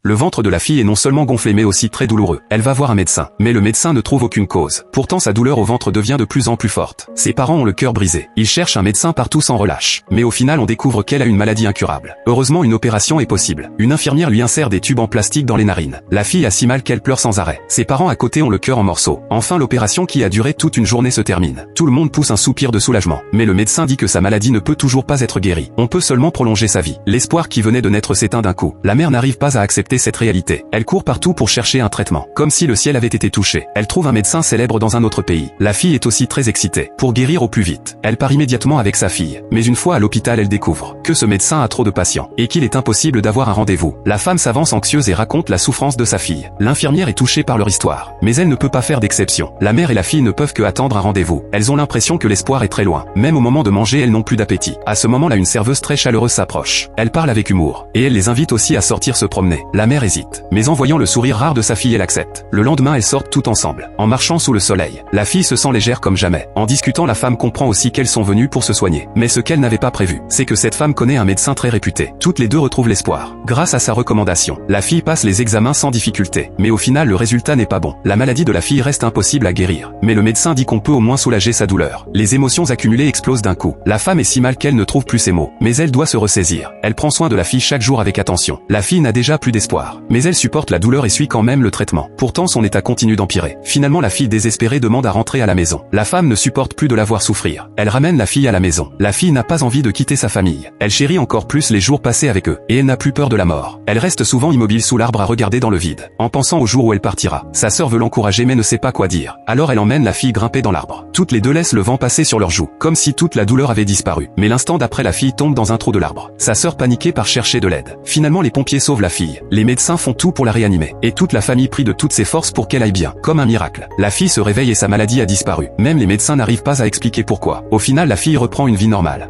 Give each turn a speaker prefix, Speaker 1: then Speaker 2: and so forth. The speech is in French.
Speaker 1: Le ventre de la fille est non seulement gonflé mais aussi très douloureux. Elle va voir un médecin, mais le médecin ne trouve aucune cause. Pourtant sa douleur au ventre devient de plus en plus forte. Ses parents ont le cœur brisé. Ils cherchent un médecin partout sans relâche. Mais au final on découvre qu'elle a une maladie incurable. Heureusement une opération est possible. Une infirmière lui insère des tubes en plastique dans les narines. La fille a si mal qu'elle pleure sans arrêt. Ses parents à côté ont le cœur en morceaux. Enfin l'opération qui a duré toute une journée se termine. Tout le monde pousse un soupir de soulagement. Mais le médecin dit que sa maladie ne peut toujours pas être guérie. On peut seulement prolonger sa vie. L'espoir qui venait de naître s'éteint d'un coup. La mère n'arrive pas à accepter cette réalité. Elle court partout pour chercher un traitement. Comme si le ciel avait été touché. Elle trouve un médecin célèbre dans un autre pays. La fille est aussi très excitée. Pour guérir au plus vite, elle part immédiatement avec sa fille. Mais une fois à l'hôpital elle découvre que ce médecin a trop de patients. Et qu'il est impossible d'avoir un rendez-vous. La femme s'avance anxieuse et raconte la souffrance de sa fille. L'infirmière est touchée par leur histoire. Mais elle ne peut pas faire d'exception. La mère et la fille ne peuvent que attendre un rendez-vous. Elles ont l'impression que l'espoir est très loin. Même au moment de manger elles n'ont plus d'appétit. À ce moment-là une serveuse très chaleureuse s'approche. Elle parle avec humour. Et elle les invite aussi à sortir se promener. La mère hésite. Mais en voyant le sourire rare de sa fille elle accepte. Le lendemain elles sortent toutes ensemble. En marchant sous le soleil. La fille se sent légère comme jamais. En discutant la femme comprend aussi qu'elles sont venues pour se soigner. Mais ce qu'elle n'avait pas prévu, c'est que cette femme connaît un médecin très réputé. Toutes les deux retrouvent l'espoir. Grâce à sa recommandation, la fille passe les examens sans difficulté. Mais au final le résultat n'est pas bon. La maladie de la fille reste impossible à guérir. Mais le médecin dit qu'on peut au moins soulager sa douleur. Les émotions accumulées explosent d'un coup. La femme est si mal qu'elle ne trouve plus ses mots. Mais elle doit se ressaisir. Elle prend soin de la fille chaque jour avec attention. La fille n'a déjà plus d'espoir. Mais elle supporte la douleur et suit quand même le traitement. Pourtant son état continue d'empirer. Finalement la fille désespérée demande à rentrer à la maison. La femme ne supporte plus de la voir souffrir. Elle ramène la fille à la maison. La fille n'a pas envie de quitter sa famille. Elle chérit encore plus les jours passés avec eux. Et elle n'a plus peur de la mort. Elle reste souvent immobile sous l'arbre à regarder dans le vide. En pensant au jour où elle partira. Sa sœur veut l'encourager mais ne sait pas quoi dire. Alors elle emmène la fille grimper dans l'arbre. Toutes les deux laissent le vent passer sur leurs joues. Comme si toute la douleur avait disparu. Mais l'instant d'après la fille tombe dans un trou de l'arbre. Sa sœur paniquée part chercher de l'aide. Finalement les pompiers sauvent la fille. Les médecins font tout pour la réanimer. Et toute la famille prie de toutes ses forces pour qu'elle aille bien. Comme un miracle. La fille se réveille et sa maladie a disparu. Même les médecins n'arrivent pas à expliquer pourquoi. Au final la fille reprend une vie normale.